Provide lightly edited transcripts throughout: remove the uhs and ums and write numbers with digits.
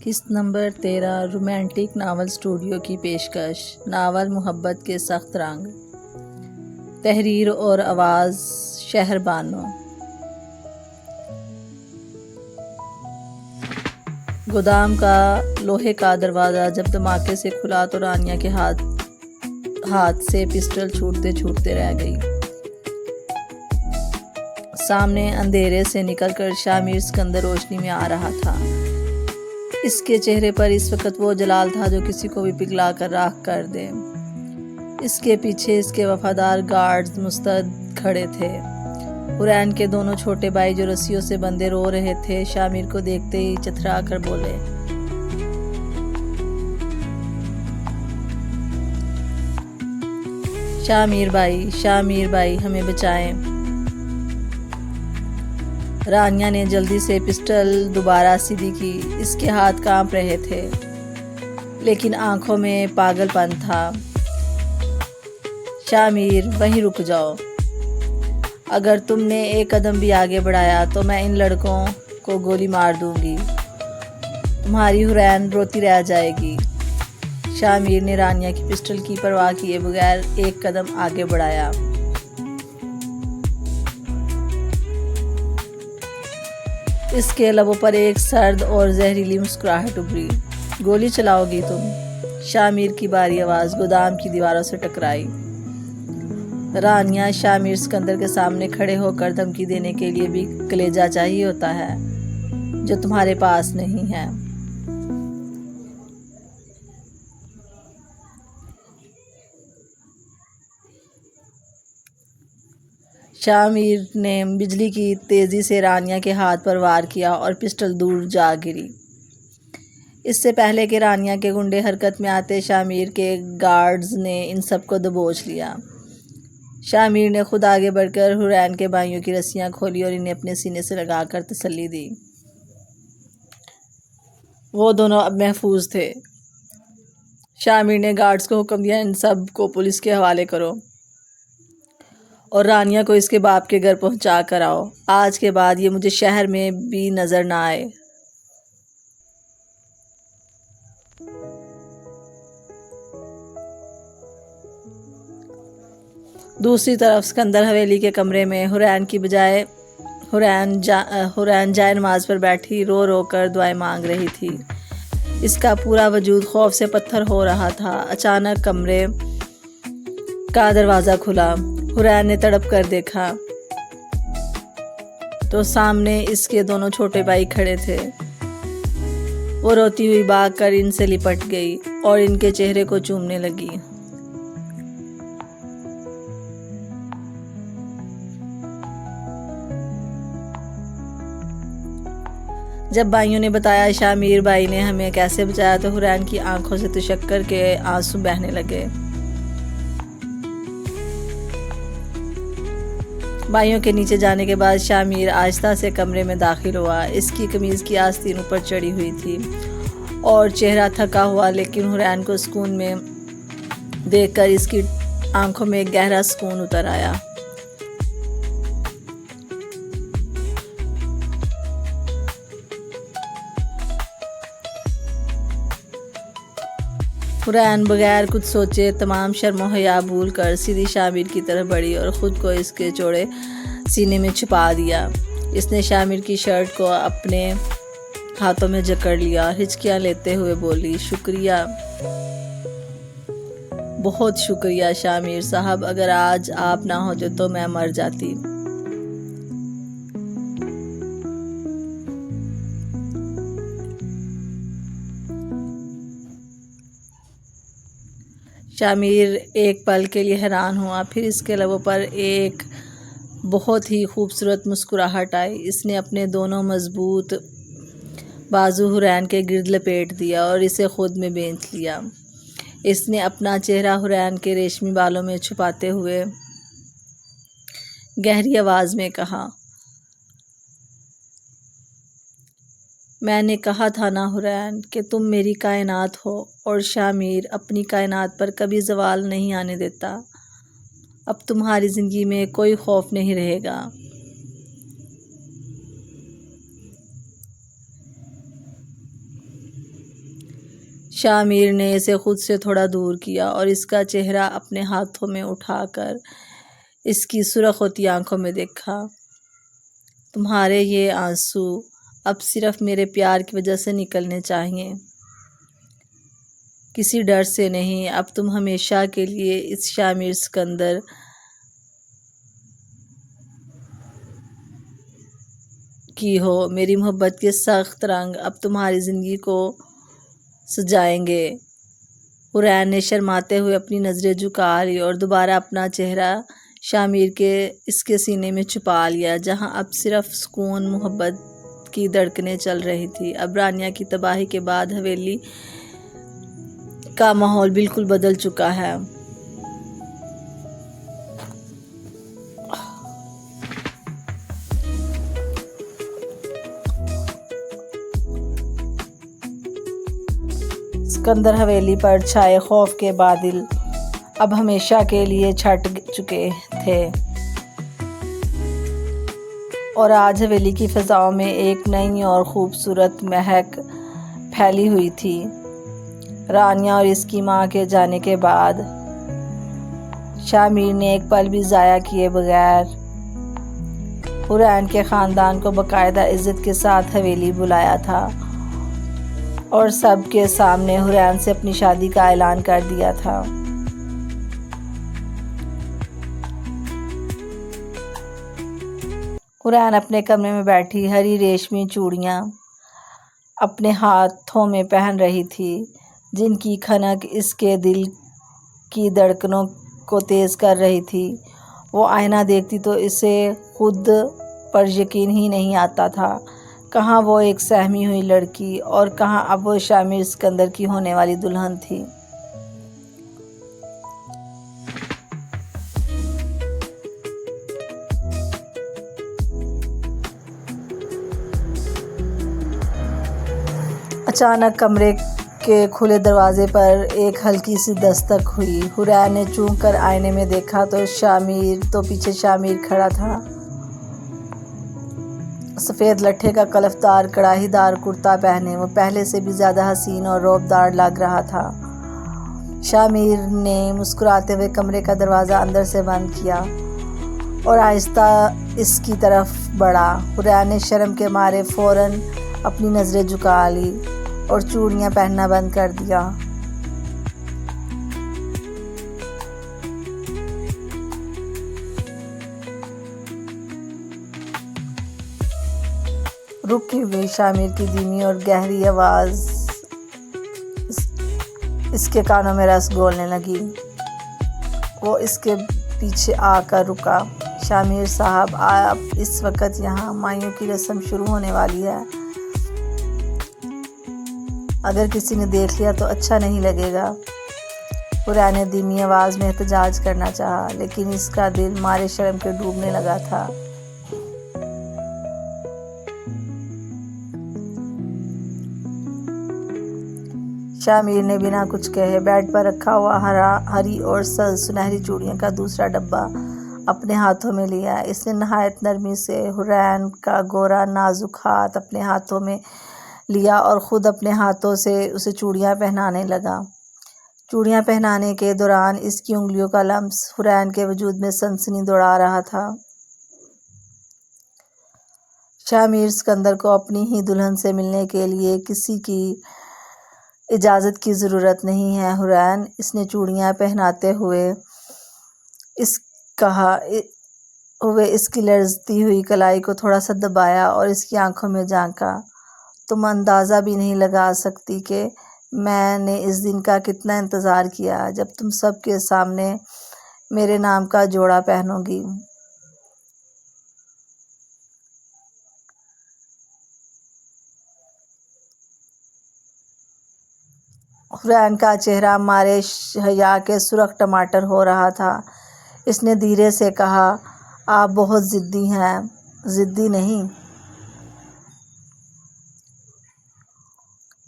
قسط number 13 romantic novel studio کی پیشکش۔ ناول محبت کے سخت رنگ۔ تحریر اور آواز شہر بانو۔ گودام کا لوہے کا دروازہ جب دھماکے سے کھلا تو رانیہ کے ہاتھ سے پسٹل چھوٹتے رہ گئی۔ سامنے اندھیرے سے نکل کر شامیر سکندر روشنی میں آ رہا تھا۔ اس کے چہرے پر اس وقت وہ جلال تھا جو کسی کو بھی پگھلا کر راکھ کر دے۔ اس کے پیچھے اس کے وفادار گارڈز مستعد کھڑے تھے۔ حورین کے دونوں چھوٹے بھائی جو رسیوں سے بندھے رو رہے تھے شامیر کو دیکھتے ہی چترا کر بولے، شامیر بھائی ہمیں بچائیں۔ رانیہ نے جلدی سے پسٹل دوبارہ سیدھی کی۔ اس کے ہاتھ کانپ رہے تھے لیکن آنکھوں میں پاگل پن تھا۔ شامیر وہیں رک جاؤ، اگر تم نے ایک قدم بھی آگے بڑھایا تو میں ان لڑکوں کو گولی مار دوں گی، تمہاری حورین روتی رہ جائے گی۔ شامیر نے رانیہ کی پسٹل کی پرواہ کیے بغیر ایک قدم آگے بڑھایا۔ اس کے لبوں پر ایک سرد اور زہریلی مسکراہٹ ابھری۔ گولی چلاؤ گی تم؟ شامیر کی بھاری آواز گودام کی دیواروں سے ٹکرائی۔ رانیہ، شامیر سکندر کے سامنے کھڑے ہو کر دھمکی دینے کے لیے بھی کلیجہ چاہیے ہوتا ہے جو تمہارے پاس نہیں ہے۔ شامیر نے بجلی کی تیزی سے رانیہ کے ہاتھ پر وار کیا اور پسٹل دور جا گری۔ اس سے پہلے کہ رانیہ کے گنڈے حرکت میں آتے شامیر کے گارڈز نے ان سب کو دبوچ لیا۔ شامیر نے خود آگے بڑھ کر حورین کے بھائیوں کی رسیاں کھولی اور انہیں اپنے سینے سے لگا کر تسلی دی۔ وہ دونوں اب محفوظ تھے۔ شامیر نے گارڈز کو حکم دیا، ان سب کو پولیس کے حوالے کرو اور رانیہ کو اس کے باپ کے گھر پہنچا کر آؤ۔ آج کے بعد یہ مجھے شہر میں بھی نظر نہ آئے۔ دوسری طرف سکندر حویلی کے کمرے میں حورین کی بجائے حورین جائے نماز پر بیٹھی رو رو کر دعائیں مانگ رہی تھی۔ اس کا پورا وجود خوف سے پتھر ہو رہا تھا۔ اچانک کمرے کا دروازہ کھلا۔ حورین نے تڑپ کر دیکھا تو سامنے اس کے دونوں چھوٹے بھائی کھڑے تھے۔ وہ روتی ہوئی بھاگ کر ان سے لپٹ گئی اور ان کے چہرے کو چومنے لگی۔ جب بھائیوں نے بتایا شامیر بھائی نے ہمیں کیسے بچایا تو حورین کی آنکھوں سے تشکر کے آنسو بہنے لگے۔ بھائیوں کے نیچے جانے کے بعد شامیر آہستہ سے کمرے میں داخل ہوا۔ اس کی قمیض کی آستین اوپر چڑھی ہوئی تھی اور چہرہ تھکا ہوا، لیکن حورین کو سکون میں دیکھ کر اس کی آنکھوں میں ایک گہرا سکون اتر آیا۔ حورین بغیر کچھ سوچے تمام شرم و حیا بھول کر سیدھی شامیر کی طرف بڑھی اور خود کو اس کے چوڑے سینے میں چھپا دیا۔ اس نے شامیر کی شرٹ کو اپنے ہاتھوں میں جکڑ لیا اور ہچکیاں لیتے ہوئے بولی، شکریہ، بہت شکریہ شامیر صاحب، اگر آج آپ نہ ہوتے تو میں مر جاتی۔ شامیر ایک پل کے لیے حیران ہوا، پھر اس کے لبوں پر ایک بہت ہی خوبصورت مسکراہٹ آئی۔ اس نے اپنے دونوں مضبوط بازو حورین کے گرد لپیٹ دیا اور اسے خود میں بینچ لیا۔ اس نے اپنا چہرہ حورین کے ریشمی بالوں میں چھپاتے ہوئے گہری آواز میں کہا، میں نے کہا تھا نا حورین کہ تم میری کائنات ہو، اور شامیر اپنی کائنات پر کبھی زوال نہیں آنے دیتا۔ اب تمہاری زندگی میں کوئی خوف نہیں رہے گا۔ شاہ میر نے اسے خود سے تھوڑا دور کیا اور اس کا چہرہ اپنے ہاتھوں میں اٹھا کر اس کی سرخ ہوتی آنکھوں میں دیکھا۔ تمہارے یہ آنسو اب صرف میرے پیار کی وجہ سے نکلنے چاہیے، کسی ڈر سے نہیں۔ اب تم ہمیشہ کے لیے اس شاہ میر سکندر کی ہو۔ میری محبت کے سخت رنگ اب تمہاری زندگی کو سجائیں گے۔ حورین نے شرماتے ہوئے اپنی نظریں جھکا لی اور دوبارہ اپنا چہرہ شاہ میر کے اس کے سینے میں چھپا لیا، جہاں اب صرف سکون، محبت کی دھڑکنیں چل رہی تھی۔ اب رانیہ کی تباہی کے بعد حویلی کا ماحول بالکل بدل چکا ہے۔ سکندر حویلی پر چھائے خوف کے بادل اب ہمیشہ کے لیے چھٹ چکے تھے اور آج حویلی کی فضاؤں میں ایک نئی اور خوبصورت مہک پھیلی ہوئی تھی۔ رانیہ اور اس کی ماں کے جانے کے بعد شاہ میر نے ایک پل بھی ضائع کیے بغیر حورین کے خاندان کو باقاعدہ عزت کے ساتھ حویلی بلایا تھا اور سب کے سامنے حورین سے اپنی شادی کا اعلان کر دیا تھا۔ حورین اپنے کمرے میں بیٹھی ہری ریشمی چوڑیاں اپنے ہاتھوں میں پہن رہی تھی، جن کی کھنک اس کے دل کی دھڑکنوں کو تیز کر رہی تھی۔ وہ آئینہ دیکھتی تو اسے خود پر یقین ہی نہیں آتا تھا، کہاں وہ ایک سہمی ہوئی لڑکی اور کہاں اب وہ شاہ میر سکندر کی ہونے والی دلہن تھی۔ اچانک کمرے کے کھلے دروازے پر ایک ہلکی سی دستک ہوئی۔ حورین نے چونک کر آئینے میں دیکھا تو پیچھے شاہ میر کھڑا تھا۔ سفید لٹھے کا کلف دار کڑاہی دار کرتا پہنے وہ پہلے سے بھی زیادہ حسین اور رعبدار لگ رہا تھا۔ شاہ میر نے مسکراتے ہوئے کمرے کا دروازہ اندر سے بند کیا اور آہستہ اس کی طرف بڑھا۔ حورین نے شرم کے مارے فوراً اپنی نظریں جھکا لی اور چوڑیاں پہننا بند کر دیا۔ رکی ہوئی شاہ میر کی دھیمی اور گہری آواز اس کے کانوں میں رس گھولنے لگی۔ وہ اس کے پیچھے آ کر رکا۔ شاہ میر صاحب، آپ اس وقت یہاں، مائیوں کی رسم شروع ہونے والی ہے۔ اگر کسی نے دیکھ لیا تو اچھا نہیں لگے گا۔ حورین نے دھیمی آواز میں احتجاج کرنا چاہا، لیکن اس کا دل مارے شرم کے ڈوبنے لگا تھا۔ شاہ میر نے بنا کچھ کہے بیڈ پر رکھا ہوا ہری اور سنہری چوڑیوں کا دوسرا ڈبہ اپنے ہاتھوں میں لیا۔ اس نے نہایت نرمی سے حورین کا گورا نازک ہاتھ اپنے ہاتھوں میں لیا اور خود اپنے ہاتھوں سے اسے چوڑیاں پہنانے لگا۔ چوڑیاں پہنانے کے دوران اس کی انگلیوں کا لمس حورین کے وجود میں سنسنی دوڑا رہا تھا۔ شاہ میر سکندر کو اپنی ہی دلہن سے ملنے کے لیے کسی کی اجازت کی ضرورت نہیں ہے حورین، اس نے چوڑیاں پہناتے ہوئے اس کی لرزتی ہوئی کلائی کو تھوڑا سا دبایا اور اس کی آنکھوں میں جھانکا۔ تم اندازہ بھی نہیں لگا سکتی کہ میں نے اس دن کا کتنا انتظار کیا جب تم سب کے سامنے میرے نام کا جوڑا پہنو گی۔ حورین کا چہرہ مارے حیا کے سرخ ٹماٹر ہو رہا تھا۔ اس نے دھیرے سے کہا، آپ بہت ضدی ہیں۔ ضدی نہیں،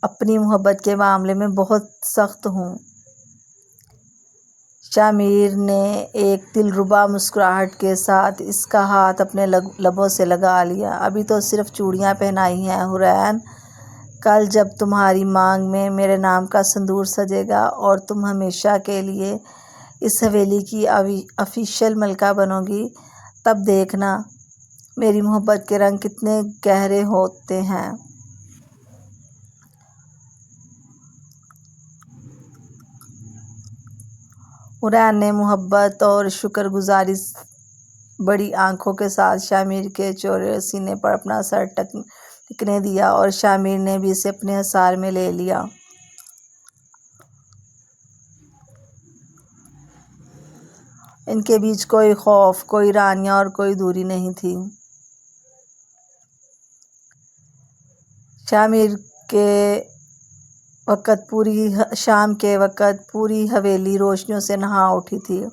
اپنی محبت کے معاملے میں بہت سخت ہوں۔ شاہ میر نے ایک دلربا مسکراہٹ کے ساتھ اس کا ہاتھ اپنے لبوں سے لگا لیا۔ ابھی تو صرف چوڑیاں پہنائی ہیں حورین، کل جب تمہاری مانگ میں میرے نام کا سندور سجے گا اور تم ہمیشہ کے لیے اس حویلی کی آفیشیل ملکہ بنو گی، تب دیکھنا میری محبت کے رنگ کتنے گہرے ہوتے ہیں۔ حورین نے محبت اور شکر گزاری بڑی آنکھوں کے ساتھ شاہ میر کے چوڑے سینے پر اپنا سر ٹکنے دیا اور شاہ میر نے بھی اسے اپنے حصار میں لے لیا۔ ان کے بیچ کوئی خوف، کوئی رانیہ اور کوئی دوری نہیں تھی۔ شام کے وقت پوری حویلی روشنیوں سے نہا اٹھی تھی۔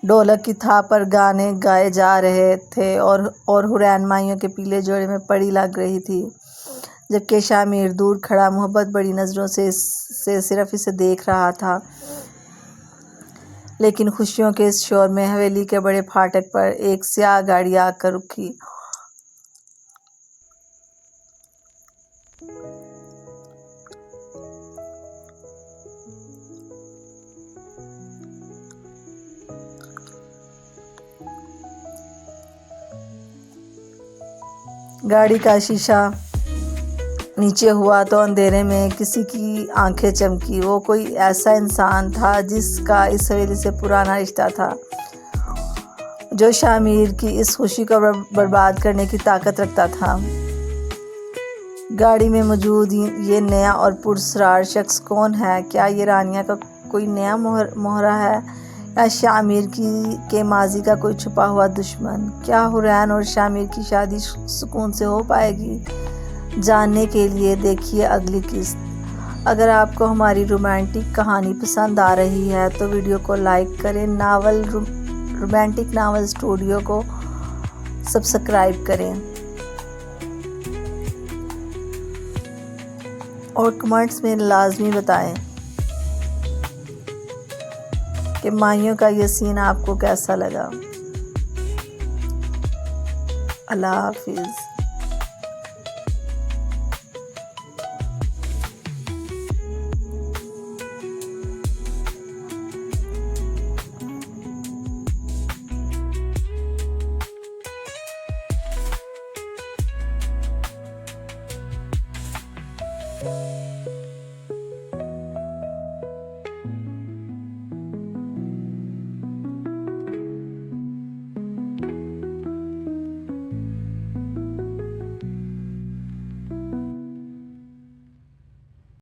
ڈھولک کی تھاپ پر گانے گائے جا رہے تھے اور حورین مائیوں کے پیلے جوڑے میں پڑی لگ رہی تھی، جبکہ شاہ میر دور کھڑا محبت بڑی نظروں سے صرف اسے دیکھ رہا تھا۔ لیکن خوشیوں کے اس شور میں حویلی کے بڑے پھاٹک پر ایک سیاہ گاڑی آ کر رکی۔ گاڑی کا شیشہ نیچے ہوا تو اندھیرے میں کسی کی آنکھیں چمکی۔ وہ کوئی ایسا انسان تھا جس کا اس حویلی سے پرانا رشتہ تھا، جو شاہ میر کی اس خوشی کو برباد کرنے کی طاقت رکھتا تھا۔ گاڑی میں موجود یہ نیا اور پراسرار شخص کون ہے؟ کیا یہ رانیہ کا کوئی نیا مہرہ ہے یا شاہ میر کے ماضی کا کوئی چھپا ہوا دشمن؟ کیا حورین اور شاہ میر کی شادی سکون سے ہو پائے گی؟ جاننے کے لیے دیکھیے اگلی قسط۔ اگر آپ کو ہماری رومانٹک کہانی پسند آ رہی ہے تو ویڈیو کو لائک کریں، رومانٹک ناول اسٹوڈیو کو سبسکرائب کریں اور کمنٹس میں لازمی بتائیں کہ مائیوں کا یہ سین آپ کو کیسا لگا۔ اللہ حافظ۔